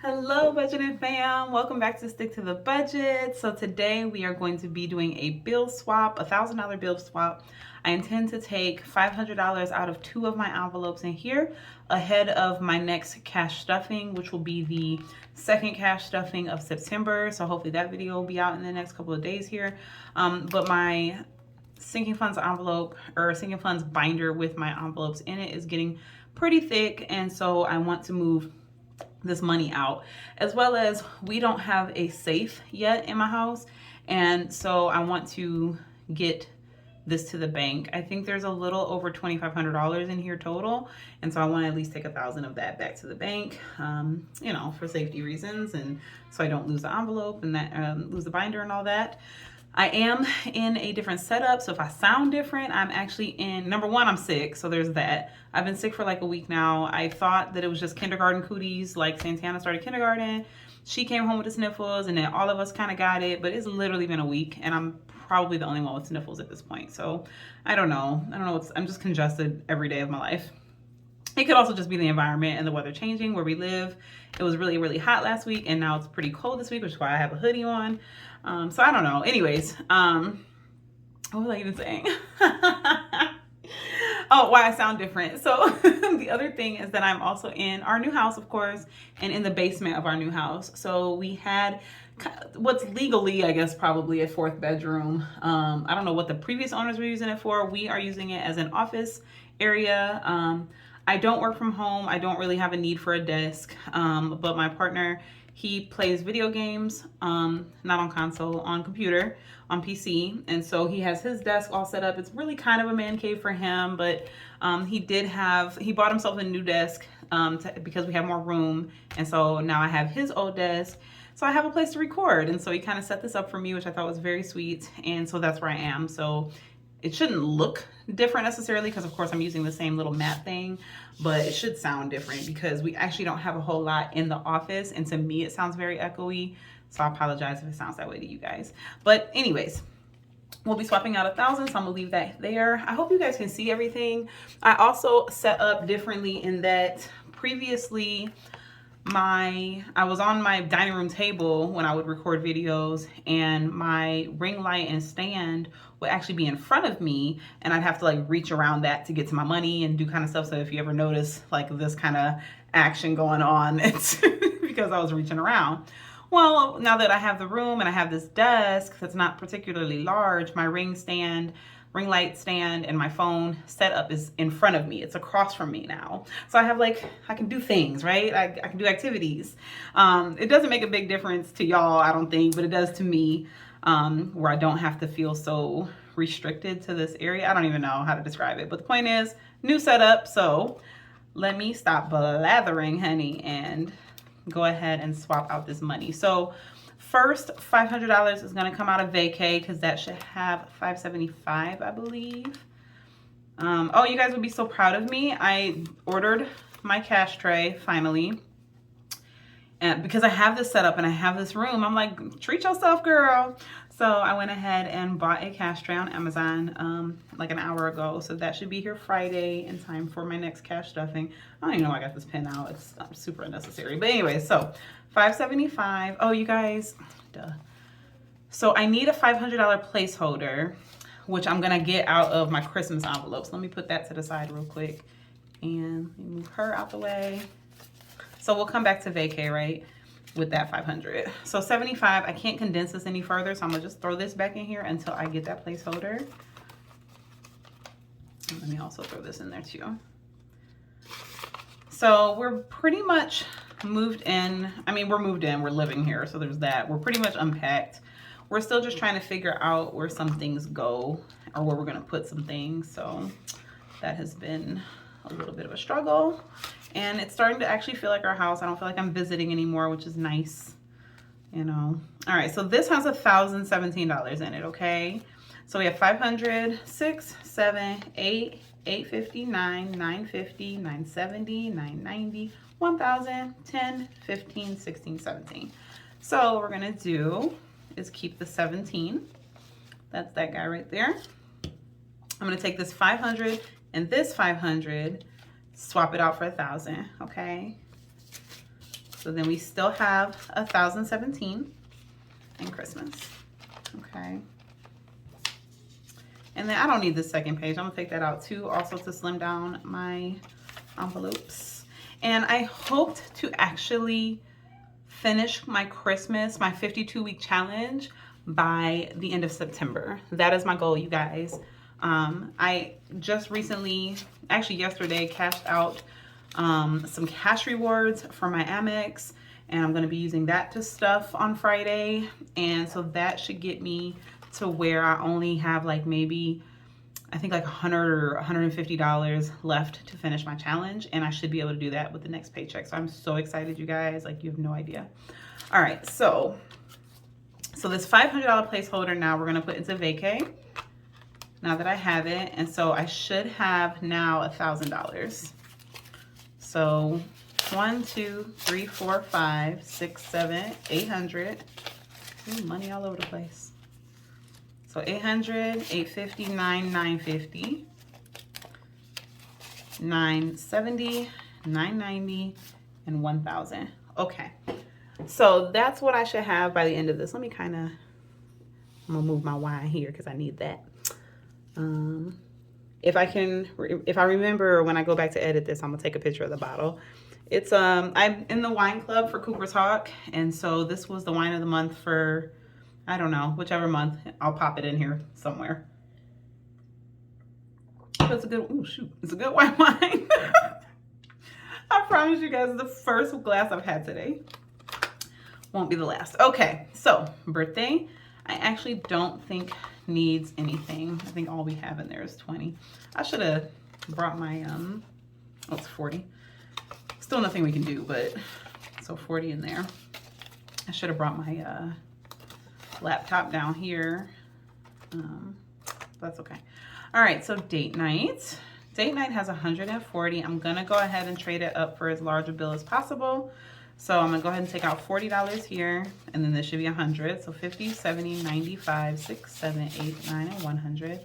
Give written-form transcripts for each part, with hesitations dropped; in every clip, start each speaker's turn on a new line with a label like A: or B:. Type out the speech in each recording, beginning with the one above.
A: Hello budgeting fam, welcome back to Stick to the Budget. So today we are going to be doing a bill swap, a $1,000 bill swap. I intend to take $500 out of 2 of my envelopes in here ahead of my next cash stuffing, which will be the second cash stuffing of September. So hopefully that video will be out in the next couple of days here. But my sinking funds envelope or sinking funds binder with my envelopes in it is getting pretty thick, and so I want to move this money out, as well as we don't have a safe yet in my house, and so I want to get this to the bank. I think there's a little over $2,500 in here total, and so I want to at least take 1,000 of that back to the bank, you know, for safety reasons, and so I don't lose the envelope and that lose the binder and all that. I am in a different setup, so if I sound different, I'm actually in, number one, I'm sick, so there's that. I've been sick for like a week now. I thought that it was just kindergarten cooties, like Santana started kindergarten. She came home with the sniffles, and then all of us kind of got it, but it's literally been a week, and I'm probably the only one with sniffles at this point. So I don't know. I'm just congested every day of my life. It could also just be the environment and the weather changing where we live. It was really, really hot last week, and now it's pretty cold this week, which is why I have a hoodie on. So I don't know. Anyways, what was I even saying? Oh, why I sound different. So the other thing is that I'm also in our new house, of course, and in the basement of our new house. So we had what's legally, I guess, probably a 4th bedroom. I don't know what the previous owners were using it for. We are using it as an office area. I don't work from home. I don't really have a need for a desk, but my partner, he plays video games, not on console, on computer, on PC. And so he has his desk all set up. It's really kind of a man cave for him, but he bought himself a new desk because we have more room. And so now I have his old desk. So I have a place to record. And so he kind of set this up for me, which I thought was very sweet. And so that's where I am. So it shouldn't look different necessarily because of course I'm using the same little mat thing, but it should sound different because we actually don't have a whole lot in the office, and to me it sounds very echoey, so I apologize if it sounds that way to you guys. But anyways, we'll be swapping out 1,000, so I'm gonna leave that there. I hope you guys can see everything. I also set up differently in that previously I was on my dining room table when I would record videos, and my ring light and stand would actually be in front of me, and I'd have to like reach around that to get to my money and do kind of stuff. So if you ever notice like this kind of action going on, it's because I was reaching around. Well, now that I have the room and I have this desk that's not particularly large, my ring light stand and my phone setup is in front of me. It's across from me now. So I have I can do things, right? I can do activities. It doesn't make a big difference to y'all, I don't think, but it does to me, where I don't have to feel so restricted to this area. I don't even know how to describe it, but the point is, new setup. So let me stop blathering, honey, and go ahead and swap out this money. So first, $500 is going to come out of vacay because that should have $575, I believe. Oh, you guys would be so proud of me. I ordered my cash tray finally. And because I have this set up and I have this room, I'm like, treat yourself, girl. So I went ahead and bought a cash tray on Amazon like an hour ago. So that should be here Friday in time for my next cash stuffing. I don't even know why I got this pen out. It's super unnecessary. But anyway, so $575. Oh, you guys, duh. So I need a $500 placeholder, which I'm gonna get out of my Christmas envelopes. Let me put that to the side real quick and move her out the way. So we'll come back to vacay, right, with that 500. So 75, I can't condense this any further, so I'm gonna just throw this back in here until I get that placeholder. And let me also throw this in there too. So we're pretty much moved in. I mean, we're moved in, we're living here, so there's that. We're pretty much unpacked. We're still just trying to figure out where some things go or where we're gonna put some things. So that has been a little bit of a struggle. And it's starting to actually feel like our house. I don't feel like I'm visiting anymore, which is nice, you know. All right, so this has $1,017 in it, okay? So we have 500, 6, 7, 8, 850, 9, 950, 970, 990, 1,000, 10, 15, 16, 17. So what we're gonna do is keep the 17. That's that guy right there. I'm gonna take this 500 and this 500, swap it out for 1,000, okay? So then we still have 1,017 in Christmas. Okay. And then I don't need the second page. I'm gonna take that out too, also to slim down my envelopes. And I hoped to actually finish my Christmas, my 52-week challenge by the end of September. That is my goal, you guys. I just recently, actually yesterday, cashed out some cash rewards for my Amex, and I'm going to be using that to stuff on Friday. And so that should get me to where I only have like maybe, I think like $100 or $150 left to finish my challenge, and I should be able to do that with the next paycheck. So I'm so excited, you guys, like you have no idea. All right, so this $500 placeholder now we're gonna put into vacay now that I have it, and so I should have now $1,000. So 1, 2, 3, 4, 5, 6, 7, 800. Ooh, money all over the place. So 800, 850, 950, 970, 990, and 1,000. Okay. So that's what I should have by the end of this. Let me kind of, I'm gonna move my wine here because I need that. If I remember when I go back to edit this, I'm gonna take a picture of the bottle. It's I'm in the wine club for Cooper's Hawk, and so this was the wine of the month for, I don't know, whichever month. I'll pop it in here somewhere. But it's a good, oh shoot, it's a good white wine. I promise you guys, the first glass I've had today. Won't be the last. Okay, so birthday, I actually don't think needs anything. I think all we have in there is 20. I should have brought my, oh, it's 40. Still nothing we can do, but, so 40 in there. I should have brought my laptop down here. That's okay. All right, so date night. Date night has 140. I'm gonna go ahead and trade it up for as large a bill as possible. So I'm gonna go ahead and take out $40 here, and then this should be 100. So 50, 70, 95, 6, 7, 8, 9, and 100. And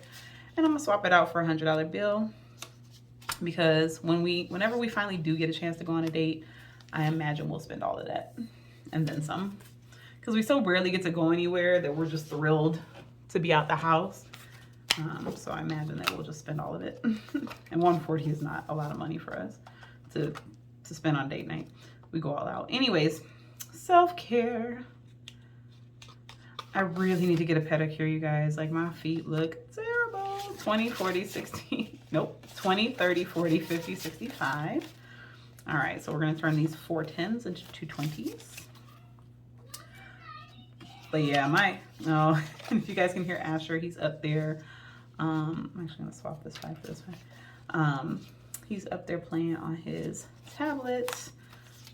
A: I'm gonna swap it out for a $100 bill, because whenever we finally do get a chance to go on a date, I imagine we'll spend all of that and then some, because we so rarely get to go anywhere that we're just thrilled to be out the house. So I imagine that we'll just spend all of it. And 140 is not a lot of money for us to spend on date night. We go all out. Anyways, self-care. I really need to get a pedicure, you guys. Like, my feet look terrible. 20, 40, 60. Nope. 20, 30, 40, 50, 65. All right, so we're going to turn these 4 10s into 2 20s. But yeah, if you guys can hear Asher, he's up there. I'm actually going to swap this 5 for this 5. He's up there playing on his tablet.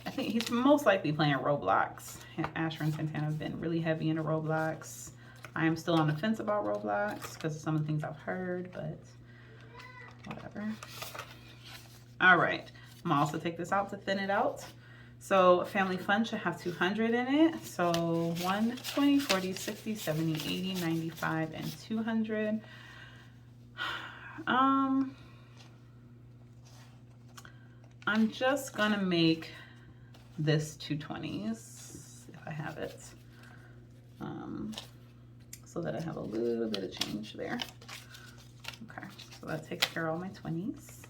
A: I think he's most likely playing Roblox. Asher and Santana have been really heavy into Roblox. I am still on the fence about Roblox because of some of the things I've heard, but whatever. All right, I'm gonna also take this out to thin it out. So family fun should have 200 in it. So 1, 20, 40, 60, 70, 80, 95, and 200. I'm just gonna make this 2 20s if I have it, so that I have a little bit of change there. Okay, so that takes care of all my 20s.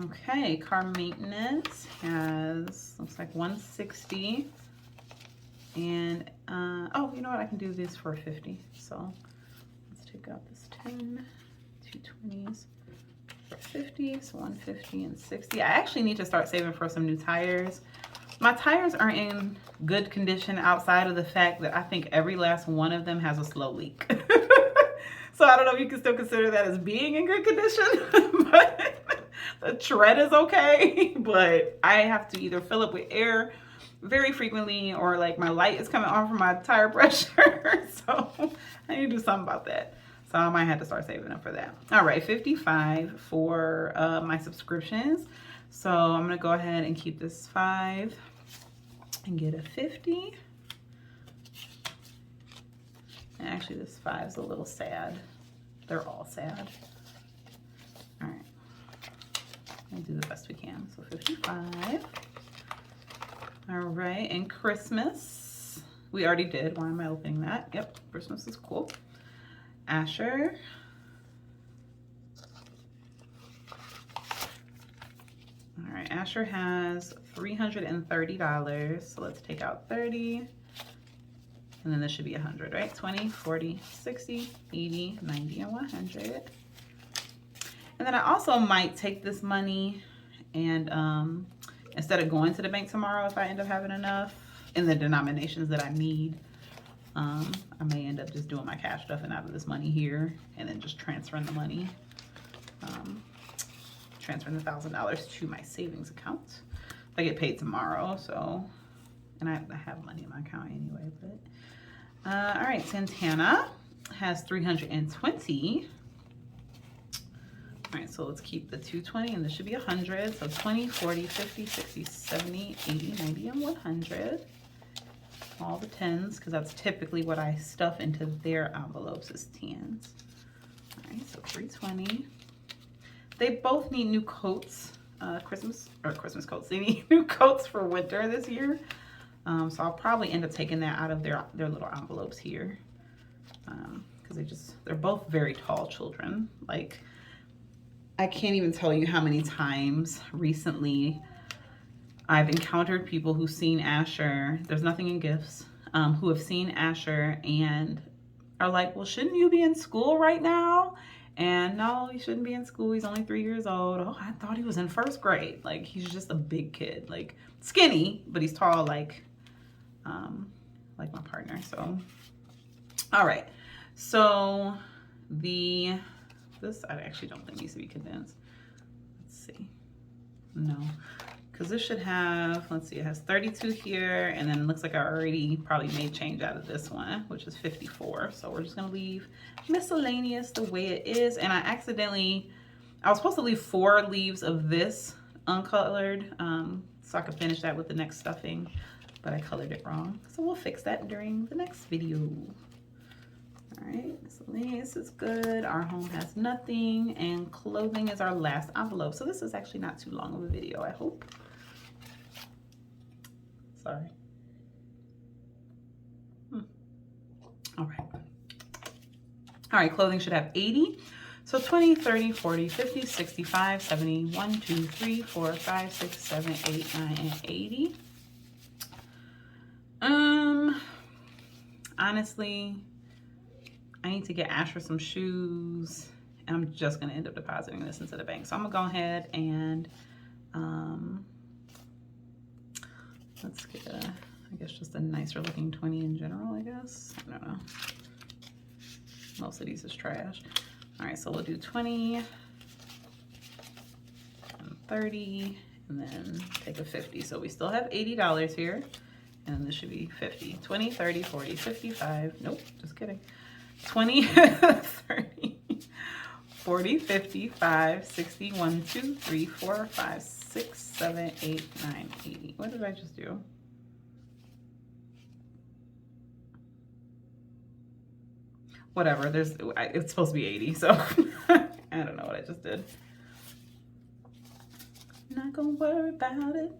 A: Okay, car maintenance has, looks like 160, and oh, you know what, I can do this for 50. So let's take out this 10, 2 20s. 50, so 150 and 60. I actually need to start saving for some new tires. My tires are in good condition outside of the fact that I think every last one of them has a slow leak. So I don't know if you can still consider that as being in good condition, but the tread is okay. But I have to either fill up with air very frequently, or like my light is coming on from my tire pressure. So I need to do something about that. So I might have to start saving up for that. All right, 55 for my subscriptions. So I'm gonna go ahead and keep this 5 and get a 50. And actually this 5 is a little sad. They're all sad. All right. and do the best we can. So 55. All right, and Christmas. We already did. Why am I opening that? Yep, Christmas is cool. Asher. All right, Asher has $330. So let's take out 30. And then this should be 100, right? 20, 40, 60, 80, 90, and 100. And then I also might take this money and instead of going to the bank tomorrow, if I end up having enough in the denominations that I need, I may end up just doing my cash stuff and out of this money here and then just transferring the money, transferring the $1,000 to my savings account. I get paid tomorrow, so, and I have money in my account anyway, but, all right, Santana has 320. All right, so let's keep the 220 and this should be 100. So 20, 40, 50, 60, 70, 80, 90, and 100. All the 10s, because that's typically what I stuff into their envelopes is 10s. All right, so 320. They both need new coats, Christmas coats. They need new coats for winter this year. So I'll probably end up taking that out of their little envelopes here. Because they're both very tall children. Like, I can't even tell you how many times recently I've encountered people who've seen Asher, there's nothing in gifts, who have seen Asher and are like, well, shouldn't you be in school right now? And no, he shouldn't be in school. He's only 3 years old. Oh, I thought he was in 1st grade. Like, he's just a big kid, like skinny, but he's tall, like my partner. So, all right. So this I actually don't think needs to be condensed. Let's see. No, because this should have, let's see, it has 32 here, and then it looks like I already probably made change out of this one, which is 54. So we're just gonna leave miscellaneous the way it is. And I was supposed to leave 4 leaves of this uncolored, so I could finish that with the next stuffing, but I colored it wrong. So we'll fix that during the next video. All right, miscellaneous is good. Our home has nothing, and clothing is our last envelope. So this is actually not too long of a video, I hope. Sorry. All right. All right, clothing should have 80. So 20, 30, 40, 50, 65, 70, 1, 2, 3, 4, 5, 6, 7, 8, 9, and 80. Honestly, I need to get Asher some shoes, and I'm just gonna end up depositing this into the bank. So I'm gonna go ahead and let's get I guess just a nicer looking 20 in general, I guess. I don't know. Most of these is trash. All right, so we'll do 20 and 30, and then take a 50. So we still have $80 here, and this should be 50. 20, 30, 40, 55. Nope, just kidding. 20, 30, 40, 55, 60, 1, 2, 3, 4, 5, 6, 7, 8, 9, 80. What did I just do? Whatever, it's supposed to be 80, so I don't know what I just did. Not gonna worry about it.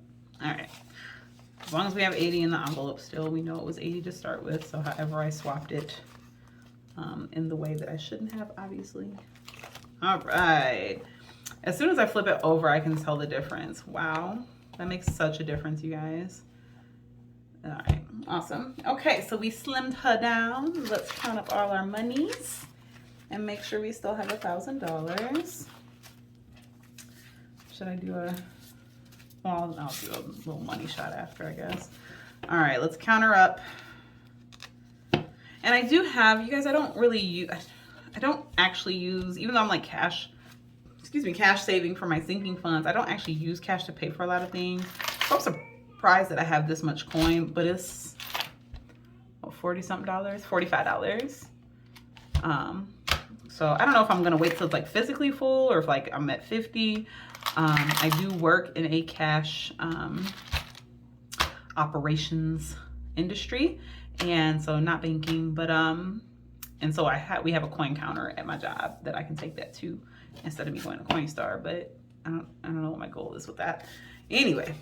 A: All right, as long as we have 80 in the envelope still, we know it was 80 to start with, so however I swapped it in the way that I shouldn't have, obviously. All right, as soon as I flip it over, I can tell the difference. Wow, that makes such a difference, you guys. All right, awesome. Okay, so we slimmed her down. Let's count up all our monies and make sure we still have $1,000. Should I do well, I'll do a little money shot after, I guess. All right, let's count her up. And I do have, you guys, I don't actually use, even though I'm like cash saving for my sinking funds, I don't actually use cash to pay for a lot of things. So I'm surprised that I have this much coin, but it's, what, 40 something dollars, $45. So I don't know if I'm gonna wait till it's like physically full or if like I'm at 50. I do work in a cash operations industry, and so not banking, but and so we have a coin counter at my job that I can take that to instead of me going to Coinstar. But I don't know what my goal is with that. Anyway,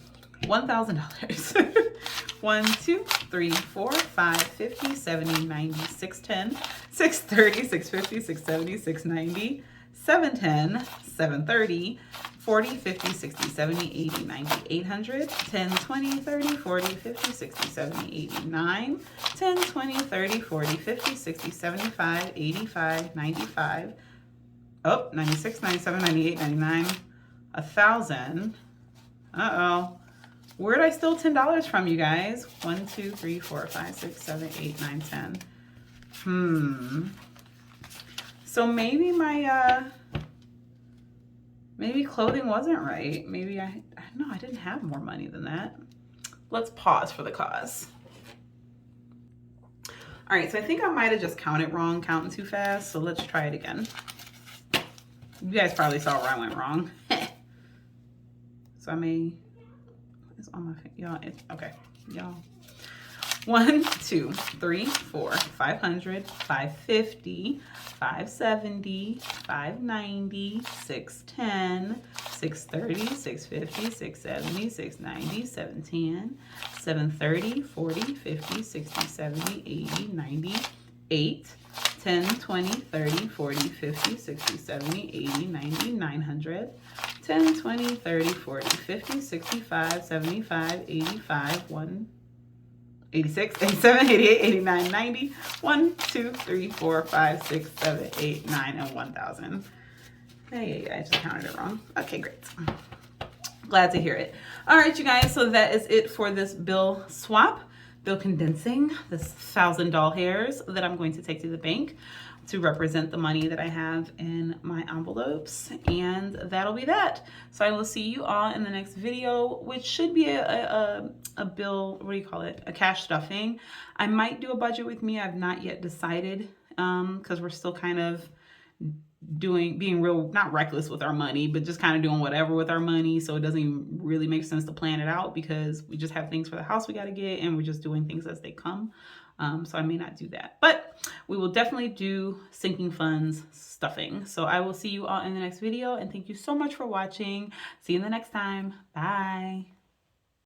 A: $1,000. 1, 2, 3, 4, 5, 50, 70, 90, 610, 630, 650, 670, 690, 710, 730, 40, 50, 60, 70, 80, 90, 800, 10, 20, 30, 40, 50, 60, 70, 89, 10, 20, 30, 40, 50, 60, 75, 85, 95, oh, 96, 97, 98, 99, 1,000. Uh-oh. Where'd I steal $10 from, you guys? 1, 2, 3, 4, 5, 6, 7, 8, 9, 10. So maybe my maybe clothing wasn't right. Maybe I don't know, I didn't have more money than that. Let's pause for the cause. All right, so I think I might have just counted wrong, counting too fast. So let's try it again. You guys probably saw where I went wrong. So I may, it's on my, y'all, it's, okay, y'all. 1, 2, 3, 4, 500, 550, 570, 590, 610, 630, 650, 670, 690, 710, 730, 40, 50, 60, 70, 80, 90, 8, 10, 20, 30, 40, 50, 60, 70, 80, 90, 900, 10, 20, 30, 40, 50, 65, 75, 85, 1, 86, 87, 88, 89, 90, 1, 2, 3, 4, 5, 6, 7, 8, 9, and 1,000. Hey, I just counted it wrong. Okay, great. Glad to hear it. All right, you guys, so that is it for this bill swap, bill condensing, this 1,000 doll hairs that I'm going to take to the bank to represent the money that I have in my envelopes, and that'll be that. So I will see you all in the next video, which should be a bill, what do you call it? A cash stuffing. I might do a budget with me. I've not yet decided because we're still kind of being real, not reckless with our money, but just kind of doing whatever with our money. So it doesn't even really make sense to plan it out because we just have things for the house we got to get and we're just doing things as they come. So I may not do that, but we will definitely do sinking funds stuffing. So I will see you all in the next video, and thank you so much for watching. See you in the next time. Bye.